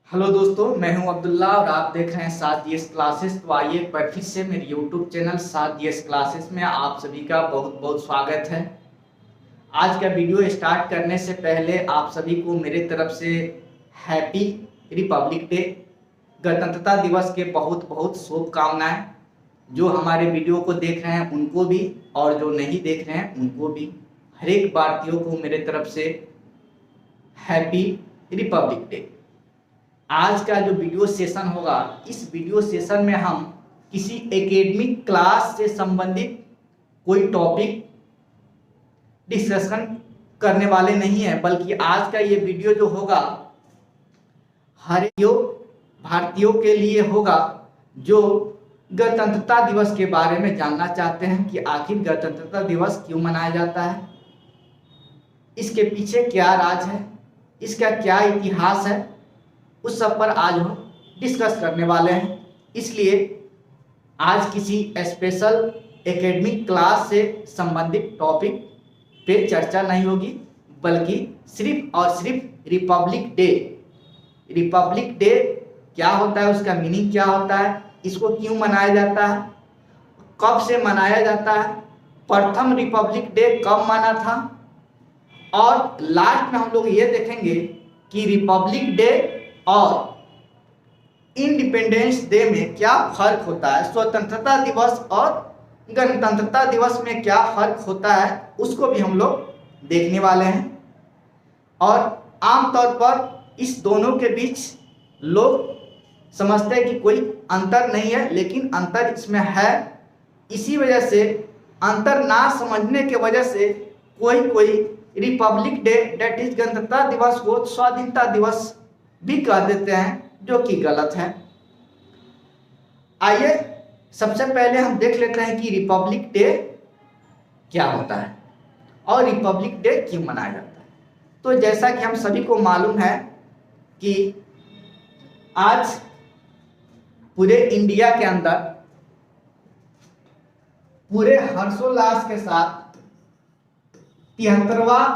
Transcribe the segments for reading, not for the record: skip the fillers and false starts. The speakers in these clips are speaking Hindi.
हेलो दोस्तों, मैं हूं अब्दुल्ला और आप देख रहे हैं साथ डीएस क्लासेस। तो आइए एक बार फिर से मेरे यूट्यूब चैनल साथ डीएस क्लासेस में आप सभी का बहुत बहुत स्वागत है। आज का वीडियो स्टार्ट करने से पहले आप सभी को मेरे तरफ से हैप्पी रिपब्लिक डे, गणतंत्रता दिवस के बहुत बहुत शुभकामनाएं। जो हमारे वीडियो को देख रहे हैं उनको भी और जो नहीं देख रहे हैं उनको भी, हर एक भारतीयों को मेरे तरफ से हैप्पी रिपब्लिक डे। आज का जो वीडियो सेशन होगा, इस वीडियो सेशन में हम किसी एकेडमिक क्लास से संबंधित कोई टॉपिक डिस्कशन करने वाले नहीं है, बल्कि आज का ये वीडियो जो होगा हर भारतीयों के लिए होगा जो गणतंत्रता दिवस के बारे में जानना चाहते हैं कि आखिर गणतंत्रता दिवस क्यों मनाया जाता है, इसके पीछे क्या राज है, इसका क्या इतिहास है, उस सब पर आज हम डिस्कस करने वाले हैं। इसलिए आज किसी स्पेशल एकेडमिक क्लास से संबंधित टॉपिक पे चर्चा नहीं होगी, बल्कि सिर्फ और सिर्फ रिपब्लिक डे क्या होता है, उसका मीनिंग क्या होता है, इसको क्यों मनाया जाता है, कब से मनाया जाता है, प्रथम रिपब्लिक डे कब माना था, और लास्ट में हम लोग ये देखेंगे कि रिपब्लिक डे और इंडिपेंडेंस डे में क्या फर्क होता है, स्वतंत्रता दिवस और गणतंत्रता दिवस में क्या फर्क होता है, उसको भी हम लोग देखने वाले हैं। और आमतौर पर इस दोनों के बीच लोग समझते हैं कि कोई अंतर नहीं है, लेकिन अंतर इसमें है। इसी वजह से अंतर ना समझने के वजह से कोई रिपब्लिक डे डेट इज गणतंत्रता दिवस को स्वाधीनता दिवस भी कह देते हैं, जो कि गलत है। आइए सबसे पहले हम देख लेते हैं कि रिपब्लिक डे क्या होता है और रिपब्लिक डे क्यों मनाया जाता है। तो जैसा कि हम सभी को मालूम है कि आज पूरे इंडिया के अंदर पूरे हर्षोल्लास के साथ 73वां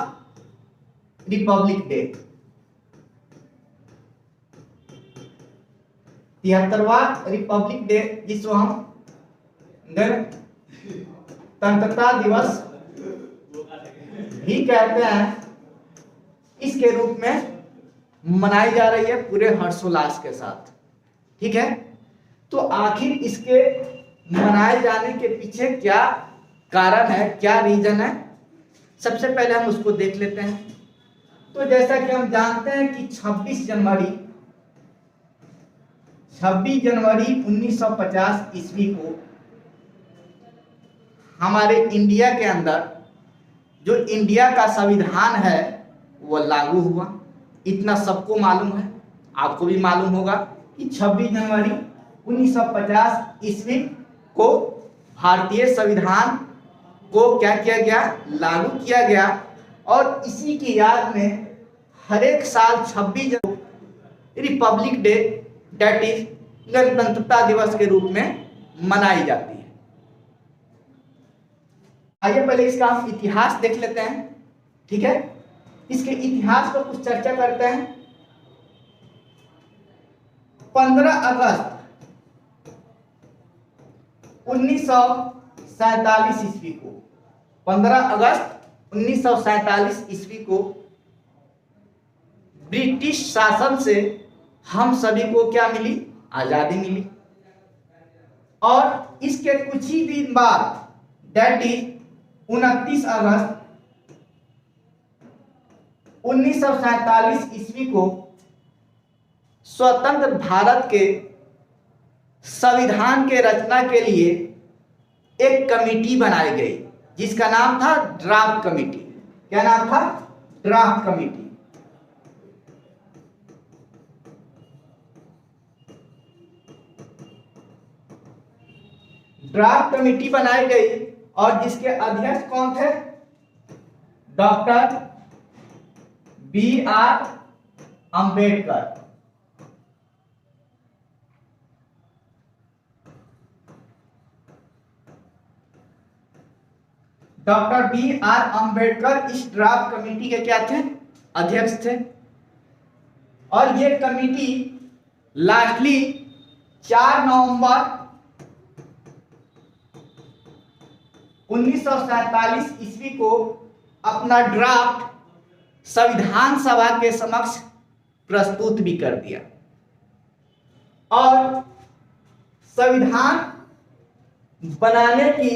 रिपब्लिक डे 73वां रिपब्लिक डे जिसको हम गणतंत्रता दिवस भी कहते हैं, इसके रूप में मनाई जा रही है पूरे हर्षोल्लास के साथ। ठीक है, तो आखिर इसके मनाए जाने के पीछे क्या कारण है, क्या रीजन है, सबसे पहले हम उसको देख लेते हैं। तो जैसा कि हम जानते हैं कि 26 जनवरी 1950 ईस्वी को हमारे इंडिया के अंदर जो इंडिया का संविधान है वो लागू हुआ। इतना सबको मालूम है, आपको भी मालूम होगा कि 26 जनवरी 1950 ईस्वी को भारतीय संविधान को क्या किया गया, लागू किया गया। और इसी की याद में हर एक साल 26 जनवरी रिपब्लिक डे डेट इज गणतंत्रता दिवस के रूप में मनाई जाती है। आइए पहले इसका हम इतिहास देख लेते हैं। ठीक है, इसके इतिहास पर कुछ चर्चा करते हैं। 15 अगस्त 1947 ईस्वी को 15 अगस्त 1947 ईस्वी को ब्रिटिश शासन से हम सभी को क्या मिली, आजादी मिली। और इसके कुछ ही दिन बाद डेट इज 29 अगस्त 1947 ईस्वी को स्वतंत्र भारत के संविधान के रचना के लिए एक कमेटी बनाई गई, जिसका नाम था ड्राफ्ट कमेटी। क्या नाम था? Draft committee. ड्राफ्ट कमेटी बनाई गई और जिसके अध्यक्ष कौन थे? Doctor B.R. Ambedkar. Doctor B.R. Ambedkar इस ड्राफ्ट कमेटी के क्या थे? अध्यक्ष थे। और ये कमेटी लास्टली 4 नवंबर 1947 ईस्वी को अपना ड्राफ्ट संविधान सभा के समक्ष प्रस्तुत भी कर दिया और संविधान बनाने की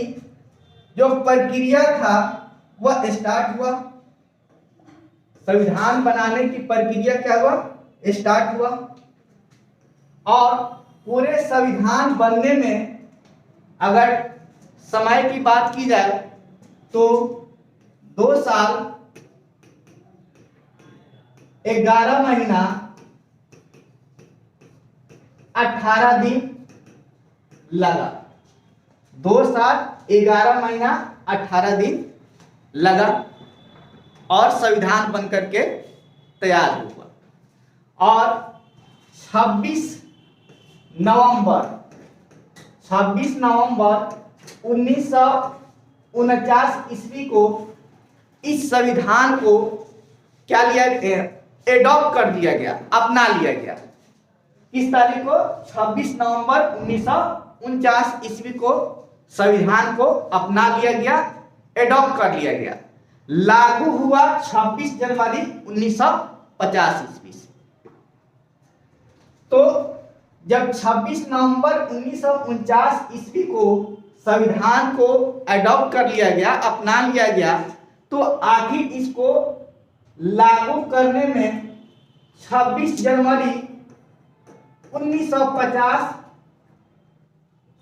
जो प्रक्रिया था वह स्टार्ट हुआ। संविधान बनाने की प्रक्रिया क्या हुआ, स्टार्ट हुआ। और पूरे संविधान बनने में अगर समय की बात की जाए तो 2 साल 11 महीना 18 दिन लगा। 2 साल 11 महीना 18 दिन लगा और संविधान बनकर के तैयार हुआ। और 26 नवंबर 1949 ईस्वी को इस संविधान को क्या लिया, एडॉप्ट कर दिया गया, अपना लिया गया। किस तारीख को, 26 नवंबर 1949 ईस्वी को संविधान को अपना लिया गया, एडॉप्ट कर लिया गया। लागू हुआ 26 जनवरी 1950 ईस्वी से। तो जब 26 नवंबर 1949 ईस्वी को संविधान को एडॉप्ट कर लिया गया, अपना लिया गया, तो आखिर इसको लागू करने में 26 जनवरी 1950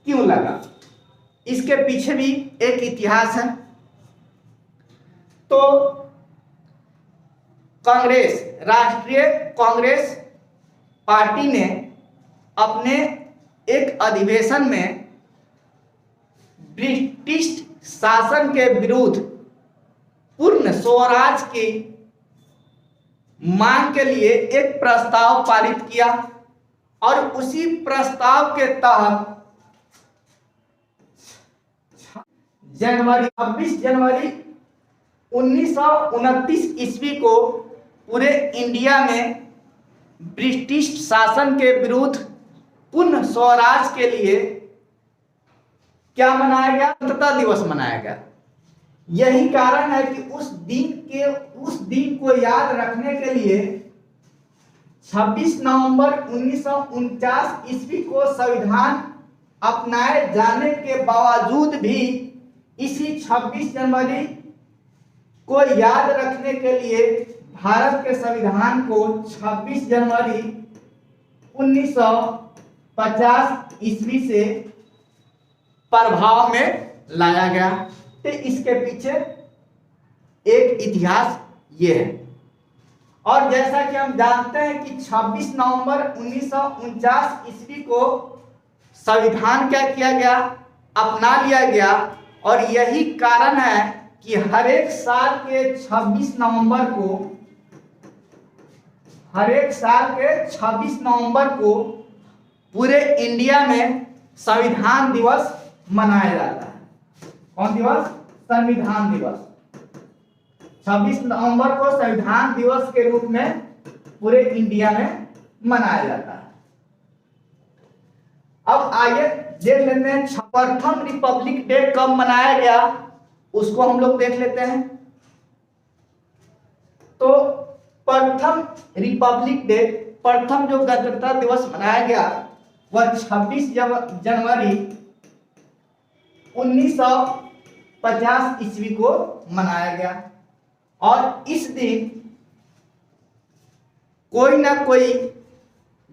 क्यों लगा, इसके पीछे भी एक इतिहास है। तो कांग्रेस, राष्ट्रीय कांग्रेस पार्टी ने अपने एक अधिवेशन में ब्रिटिश शासन के विरुद्ध पूर्ण स्वराज की मांग के लिए एक प्रस्ताव पारित किया और उसी प्रस्ताव के तहत 26 जनवरी 1929 ईस्वी को पूरे इंडिया में ब्रिटिश शासन के विरुद्ध पूर्ण स्वराज के लिए क्या मनाया गया, स्वतंत्रता दिवस मनाया गया। यही कारण है कि उस दिन को याद रखने के लिए 26 नवंबर 1949 ईस्वी को संविधान अपनाए जाने के बावजूद भी इसी 26 जनवरी को याद रखने के लिए भारत के संविधान को 26 जनवरी 1950 ईस्वी से प्रभाव में लाया गया। तो इसके पीछे एक इतिहास ये है। और जैसा कि हम जानते हैं कि 26 नवंबर 1949 ईस्वी को संविधान क्या किया गया, अपना लिया गया। और यही कारण है कि हर एक साल के 26 नवंबर को पूरे इंडिया में संविधान दिवस मनाया जाता है। कौन दिवस? संविधान दिवस। 26 नवंबर को संविधान दिवस के रूप में पूरे इंडिया में मनाया जाता है। अब आइए देख लेते हैं प्रथम रिपब्लिक डे कब मनाया गया, उसको हम लोग देख लेते हैं। तो प्रथम रिपब्लिक डे, प्रथम जो गणतंत्र दिवस मनाया गया वह 26 जनवरी 1950 ईस्वी को मनाया गया। और इस दिन कोई ना कोई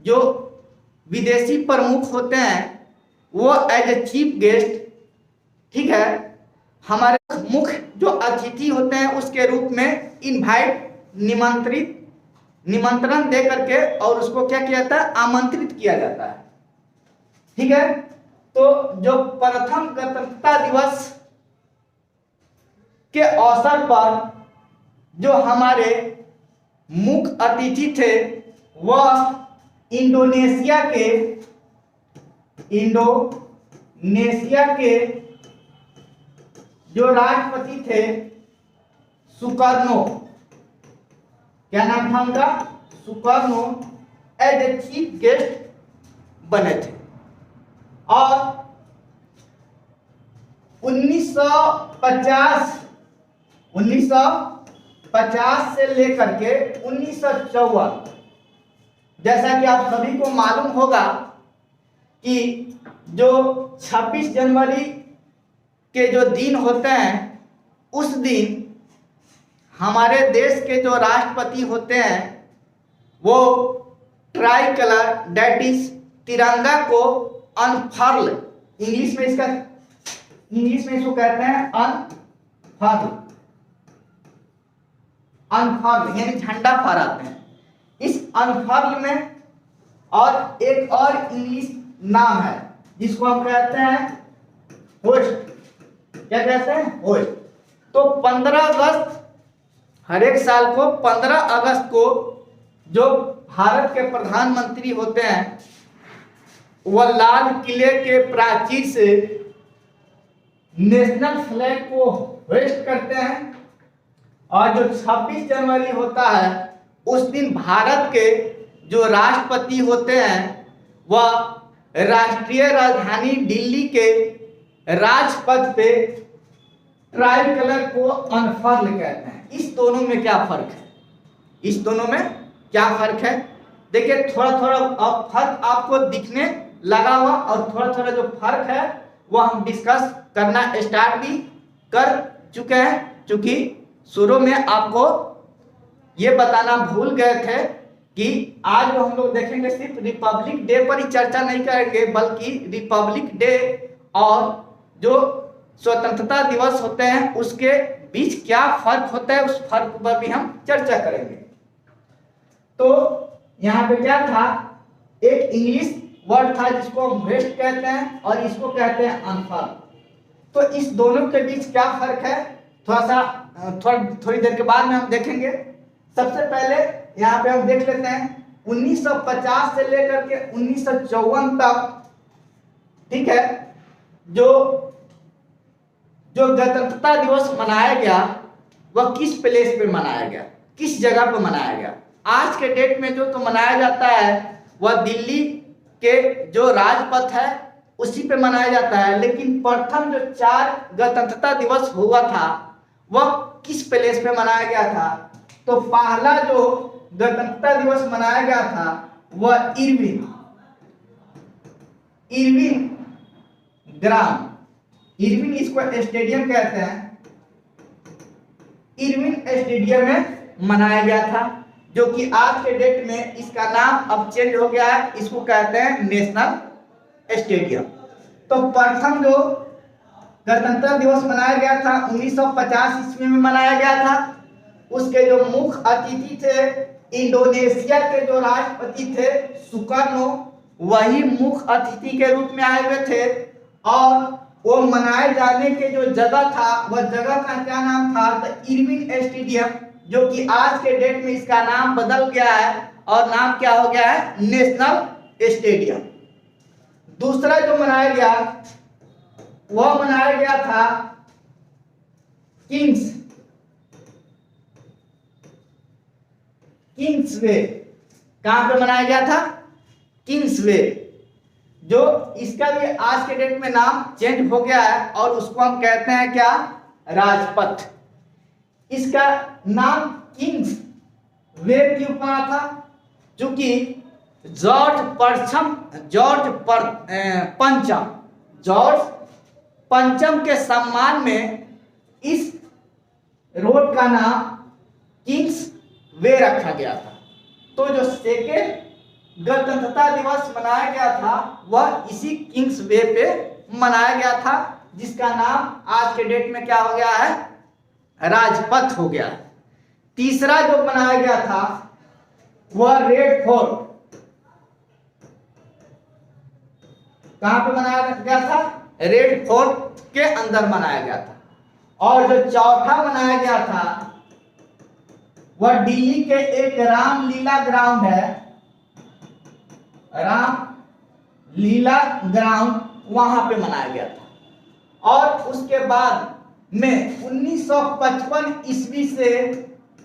जो विदेशी प्रमुख होते हैं वो एज ए चीफ गेस्ट, ठीक है, हमारे मुख्य जो अतिथि होते हैं उसके रूप में निमंत्रण दे करके और उसको क्या किया जाता है, आमंत्रित किया जाता है। ठीक है। तो जो प्रथम गणतंत्रता दिवस के अवसर पर जो हमारे मुख्य अतिथि थे वह इंडोनेशिया के जो राष्ट्रपति थे सुकर्नो, क्या नाम था उनका? Sukarno as a chief guest बने थे। और 1950 से लेकर के 1954, जैसा कि आप सभी को मालूम होगा कि जो 26 जनवरी के जो दिन होते हैं, उस दिन हमारे देश के जो राष्ट्रपति होते हैं वो ट्राई कलर, दैट इज तिरंगा को अनफर्ल, इंग्लिश में इसको कहते हैं अनफर्ल यानी झंडा फहराते हैं। इस अनफर्ल में और एक और इंग्लिश नाम है जिसको हम कहते हैं होस्ट। क्या कहते हैं? होस्ट। तो 15 अगस्त, हर एक साल को 15 अगस्त को जो भारत के प्रधानमंत्री होते हैं वह लाल किले के प्राचीर से नेशनल फ्लैग को होस्ट करते हैं। और जो 26 जनवरी होता है उस दिन भारत के जो राष्ट्रपति होते हैं वह राष्ट्रीय राजधानी दिल्ली के राजपथ पे ट्राई कलर को अनफर्ल कहते हैं। इस दोनों में क्या फर्क है? इस दोनों में क्या फर्क है? देखिए, थोड़ा थोड़ा अब फर्क आपको दिखने लगा हुआ और थोड़ा थोड़ा जो फर्क है वह हम डिस्कस करना स्टार्ट भी कर चुके हैं, क्योंकि शुरू में आपको ये बताना भूल गए थे कि आज जो हम लोग देखेंगे सिर्फ रिपब्लिक डे पर ही चर्चा नहीं करेंगे, बल्कि रिपब्लिक डे और जो स्वतंत्रता दिवस होते हैं उसके बीच क्या फर्क होता है उस फर्क पर भी हम चर्चा करेंगे। तो यहाँ पे क्या था, एक इंग्लिश वर्ड था जिसको हम वेस्ट कहते हैं और इसको कहते हैं अनफर्ल। तो इस दोनों के बीच क्या फर्क है थोड़ी देर के बाद में हम देखेंगे। सबसे पहले यहाँ पे हम देख लेते हैं 1950 से लेकर के 1954 तक, ठीक है, जो गणतंत्रता दिवस मनाया गया वह किस प्लेस पे मनाया गया, किस जगह पे मनाया गया। आज के डेट में जो तो मनाया जाता है वह दिल्ली के जो राजपथ है उसी पे मनाया जाता है, लेकिन प्रथम जो 4 गणतंत्रता दिवस हुआ था वह किस प्लेस पे मनाया गया था। तो पहला जो गणतंत्रता दिवस मनाया गया था वह इरविन इसको स्टेडियम कहते हैं, इरविन स्टेडियम में मनाया गया था, जो कि आज के डेट में इसका नाम अब चेंज हो गया है, इसको कहते हैं नेशनल स्टेडियम। तो प्रथम जो गणतंत्र दिवस मनाया गया था 1950 ईस्वी में मनाया गया था। उसके जो मुख्य अतिथि थे इंडोनेशिया के जो राष्ट्रपति थे सुकर्नो, वही मुख्य अतिथि के रूप में आए हुए थे। और वो मनाए जाने के जो जगह था वह जगह का क्या नाम था, द इरविन स्टेडियम, जो कि आज के डेट में इसका नाम बदल गया है और नाम क्या हो गया है, नेशनल स्टेडियम। दूसरा जो मनाया गया वह मनाया गया था किंग्सवे। कहां पे मनाया गया था? किंग्सवे, जो इसका भी आज के डेट में नाम चेंज हो गया है और उसको हम कहते हैं क्या, राजपथ। इसका नाम किंग्स वे क्यों पड़ा था? क्योंकि जॉर्ज पंचम के सम्मान में इस रोड का नाम किंग्स वे रखा गया था। तो जो सेकेंड गणतंत्रता दिवस मनाया गया था वह इसी किंग्स वे पे मनाया गया था, जिसका नाम आज के डेट में क्या हो गया है, राजपथ हो गया। तीसरा जो मनाया गया था वह रेड फोर्ट। कहां पे मनाया गया था? रेड फोर्ट के अंदर मनाया गया था। और जो चौथा मनाया गया था वह दिल्ली के एक रामलीला ग्राउंड है, रामलीला ग्राउंड, वहां पे मनाया गया था। और उसके बाद में 1955 ईस्वी से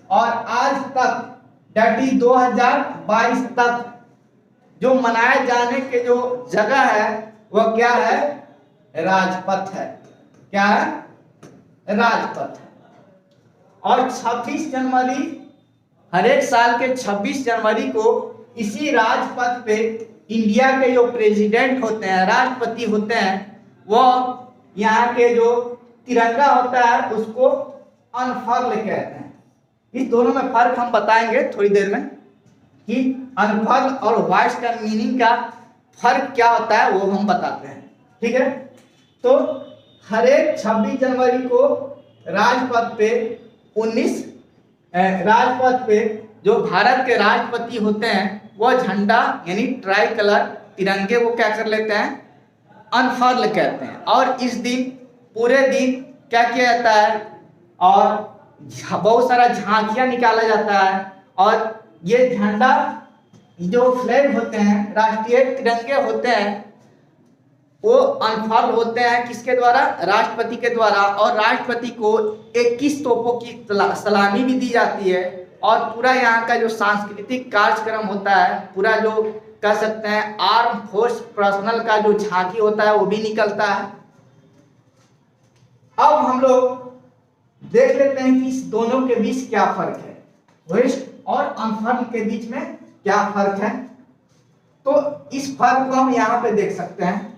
और आज तक, दैट इज 2022 तक, जो मनाए जाने के जो जगह है वह क्या है, राजपथ है। क्या है, राजपथ है। और 26 जनवरी, हर एक साल के 26 जनवरी को इसी राजपथ पे इंडिया के जो प्रेसिडेंट होते हैं, राष्ट्रपति होते हैं, वो यहाँ के जो तिरंगा होता है उसको अनफर्ल कहते हैं। इस दोनों में फर्क हम बताएंगे थोड़ी देर में कि अनफर्ल और होइस्ट का मीनिंग का फर्क क्या होता है वो हम बताते हैं। ठीक है, तो हर एक 26 जनवरी को राजपथ पे जो भारत के राष्ट्रपति होते हैं वो झंडा यानी ट्राई कलर तिरंगे वो क्या कर लेते हैं, अनफर्ल कहते हैं। और इस दिन पूरे दिन क्या किया जाता है, और बहुत सारा झांकियां निकाला जाता है, और ये झंडा जो फ्लैग होते हैं, राष्ट्रीय तिरंगे होते हैं, वो अनफर्ल होते हैं किसके द्वारा, राष्ट्रपति के द्वारा। और राष्ट्रपति को 21 तोपों की सलामी भी दी जाती है। और पूरा यहाँ का जो सांस्कृतिक कार्यक्रम होता है, पूरा जो कह सकते हैं आर्म फोर्स पर्सनल का जो झांकी होता है वो भी निकलता है। अब हम लोग देख लेते हैं कि इस दोनों के बीच क्या फर्क है, होइस्ट और अनफर्ल के बीच में क्या फर्क है। तो इस फर्क को हम यहाँ पे देख सकते हैं।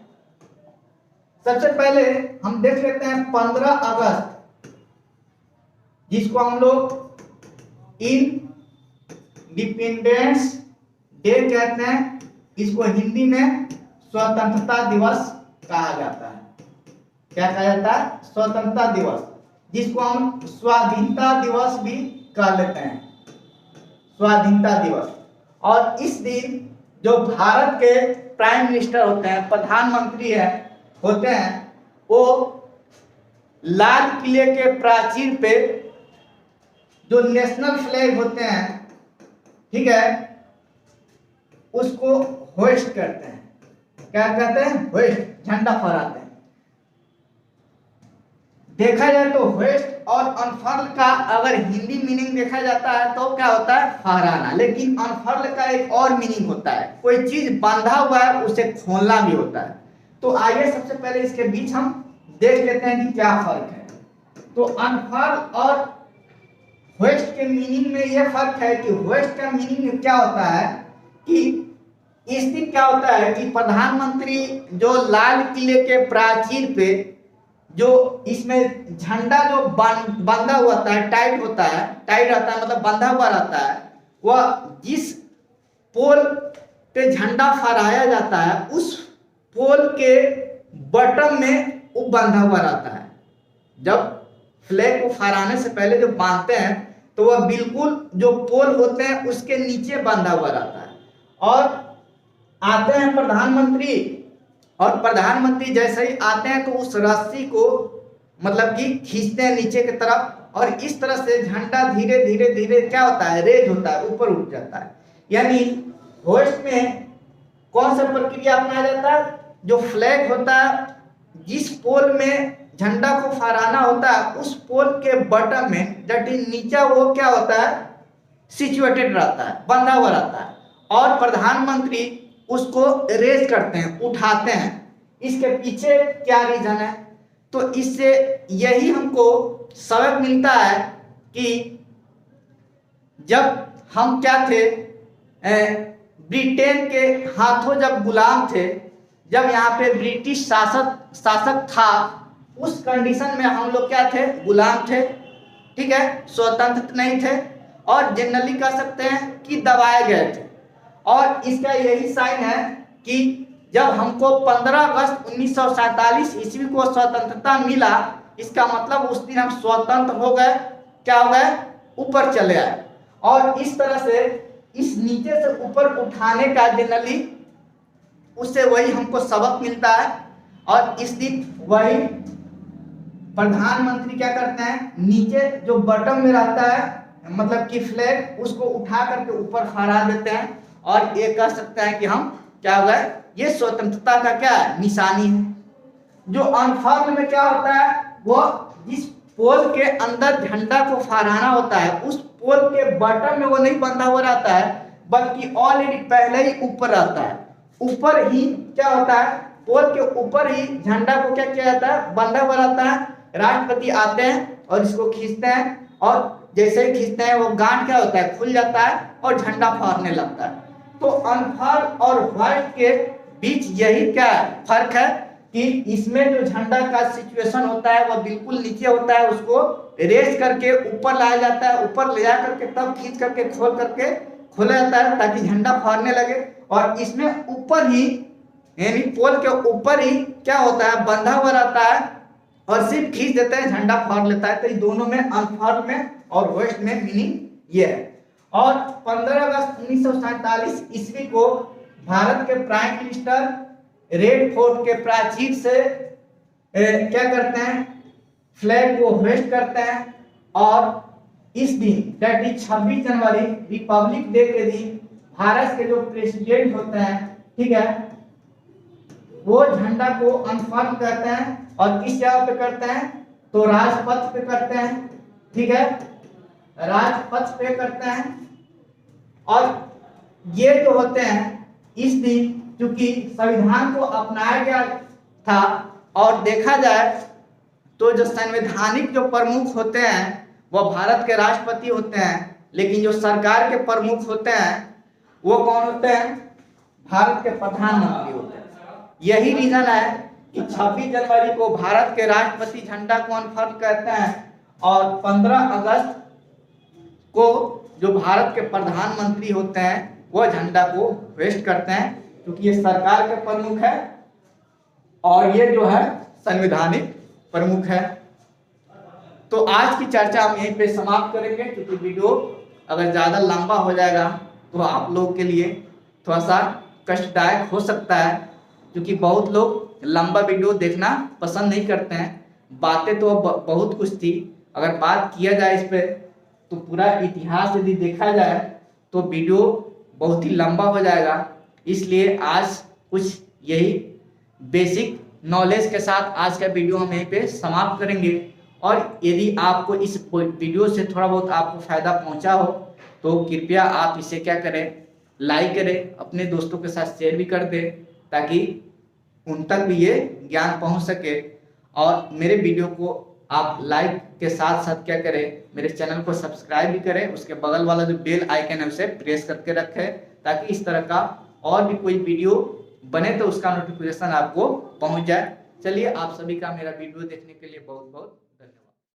सबसे पहले हम देख लेते हैं 15 अगस्त, जिसको हम लोग इंडिपेंडेंस डे कहते हैं। इसको हिंदी में स्वतंत्रता दिवस कहा जाता है। क्या कहा जाता है, स्वतंत्रता दिवस, जिसको हम स्वाधीनता दिवस भी कह लेते हैं, स्वाधीनता दिवस। और इस दिन जो भारत के प्राइम मिनिस्टर होते हैं, प्रधानमंत्री होते हैं, वो लाल किले के प्राचीर पे जो नेशनल फ्लैग होते हैं, ठीक है, उसको होइस्ट करते हैं। क्या कहते हैं, होइस्ट, झंडा फहराते हैं। देखा जाए तो होइस्ट और अनफर्ल का अगर हिंदी मीनिंग देखा जाता है तो क्या होता है, फहराना। लेकिन अनफर्ल का एक और मीनिंग होता है, कोई चीज बंधा हुआ है उसे खोलना भी होता है। तो आइए सबसे पहले इसके बीच हम देख लेते हैं कि क्या फर्क है। तो अनफर्ल और होइस्ट के मीनिंग में यह फर्क है कि होइस्ट का मीनिंग क्या होता है कि इस दिन क्या होता है कि प्रधानमंत्री जो लाल किले के प्राचीर पे जो इसमें झंडा जो बंधा हुआ होता है, टाइट होता है, टाइट रहता है मतलब बंधा हुआ रहता है, वह जिस पोल पे झंडा फहराया जाता है उस पोल के बटन में वो बंधा हुआ रहता है। जब फ्लैग को फहराने से पहले जो बांधते हैं तो वह बिल्कुल जो पोल होते हैं उसके नीचे बंधा हुआ रहता है। और आते हैं प्रधानमंत्री, और प्रधानमंत्री जैसे ही आते हैं तो उस रस्सी को मतलब कि खींचते हैं नीचे की तरफ, और इस तरह से झंडा धीरे धीरे धीरे क्या होता है, रेज होता है, ऊपर उठ जाता है। यानी होइस्ट में कौन सा प्रक्रिया अपनाया जाता है, जो फ्लैग होता है जिस पोल में झंडा को फहराना होता है उस पोल के बटन में दैट इज नीचे वो क्या होता है, सिचुएटेड रहता है, बंधा हुआ रहता है। और प्रधानमंत्री उसको रेज करते हैं, उठाते हैं। इसके पीछे क्या रीजन है, तो इससे यही हमको सबक मिलता है कि जब हम क्या थे, ब्रिटेन के हाथों जब गुलाम थे, जब यहाँ पे ब्रिटिश शासक था, उस कंडीशन में हम लोग क्या थे, गुलाम थे, ठीक है, स्वतंत्र नहीं थे, और जनरली कह सकते हैं कि दबाए गए थे। और इसका यही साइन है कि जब हमको 15 अगस्त 1947 ईस्वी को स्वतंत्रता मिला, इसका मतलब उस दिन हम स्वतंत्र हो गए, क्या हो गए, ऊपर चले आए। और इस तरह से इस नीचे से ऊपर उठाने का जनरली उससे वही हमको सबक मिलता है। और इस दिन वही प्रधानमंत्री क्या करते हैं, नीचे जो बटन में रहता है मतलब कि फ्लैग, उसको उठा करके ऊपर फहरा देते हैं, और ये कह सकते हैं कि हम क्या हो गए, ये स्वतंत्रता का क्या है, निशानी है। जो अनफर्ल में क्या होता है, वो जिस पोल के अंदर झंडा को फहराना होता है उस पोल के बटन में वो नहीं बंधा हुआ रहता है, बल्कि ऑलरेडी पहले ही ऊपर रहता है। ऊपर ही क्या होता है, पोल के ऊपर ही झंडा को क्या किया जाता है, बंधा हुआ रहता है। राष्ट्रपति आते हैं और इसको खींचते हैं, और जैसे ही खींचते हैं वो गांठ क्या होता है, खुल जाता है और झंडा फहरने लगता है। तो अनफर्ड और व्हाइट के बीच यही क्या फर्क है कि इसमें जो झंडा का सिचुएशन होता है वह बिल्कुल नीचे होता है, उसको रेस करके ऊपर लाया जाता है, ऊपर ले जा करके तब खींच करके खोला जाता है ताकि झंडा फहरने लगे। और इसमें ऊपर ही यानी पोल के ऊपर ही क्या होता है, बंधा हुआ रहता है और सिर्फ खींच देते हैं, झंडा फहर लेता है। तो इन दोनों में, अनफर्ड में और वेस्ट में मीनिंग ये है। और 15 अगस्त 1947 ईस्वी को भारत के प्राइम मिनिस्टर रेड फोर्ट के प्राचीर से क्या करते हैं, फ्लैग को होस्ट करते हैं। और इस दिन 26 जनवरी रिपब्लिक डे के दिन भारत के जो प्रेसिडेंट होते हैं, ठीक है, वो झंडा को अनफर्ड करते हैं। और किस जगह पे करते हैं, तो राजपथ पे करते हैं, ठीक है, राजपथ पे करते हैं। और ये जो होते हैं इस दिन, क्योंकि संविधान को अपनाया गया था, और देखा जाए तो जो संवैधानिक जो प्रमुख होते हैं वह भारत के राष्ट्रपति होते हैं, लेकिन जो सरकार के प्रमुख होते हैं वो कौन होते हैं, भारत के प्रधानमंत्री होते हैं। यही रीजन है कि 26 जनवरी को भारत के राष्ट्रपति झंडा को अनफर्ड करते हैं और 15 अगस्त को जो भारत के प्रधानमंत्री होते हैं वो झंडा को होस्ट करते हैं, क्योंकि ये सरकार के प्रमुख है और ये जो है संवैधानिक प्रमुख है। तो आज की चर्चा हम यहीं पे समाप्त करेंगे, क्योंकि वीडियो अगर ज़्यादा लंबा हो जाएगा तो आप लोगों के लिए थोड़ा सा कष्टदायक हो सकता है, क्योंकि बहुत लोग लंबा वीडियो देखना पसंद नहीं करते हैं। बातें तो बहुत कुछ थी, अगर बात किया जाए इस पर तो पूरा इतिहास यदि देखा जाए तो वीडियो बहुत ही लंबा हो जाएगा। इसलिए आज कुछ यही बेसिक नॉलेज के साथ आज का वीडियो हम यहीं पे समाप्त करेंगे। और यदि आपको इस वीडियो से थोड़ा बहुत आपको फ़ायदा पहुंचा हो तो कृपया आप इसे क्या करें, लाइक करें, अपने दोस्तों के साथ शेयर भी कर दें, ताकि उन तक भी ये ज्ञान पहुंच सके। और मेरे वीडियो को आप लाइक के साथ साथ क्या करें, मेरे चैनल को सब्सक्राइब भी करें, उसके बगल वाला जो बेल आइकन है उसे प्रेस करके रखें, ताकि इस तरह का और भी कोई वीडियो बने तो उसका नोटिफिकेशन आपको पहुंच जाए। चलिए, आप सभी का मेरा वीडियो देखने के लिए बहुत बहुत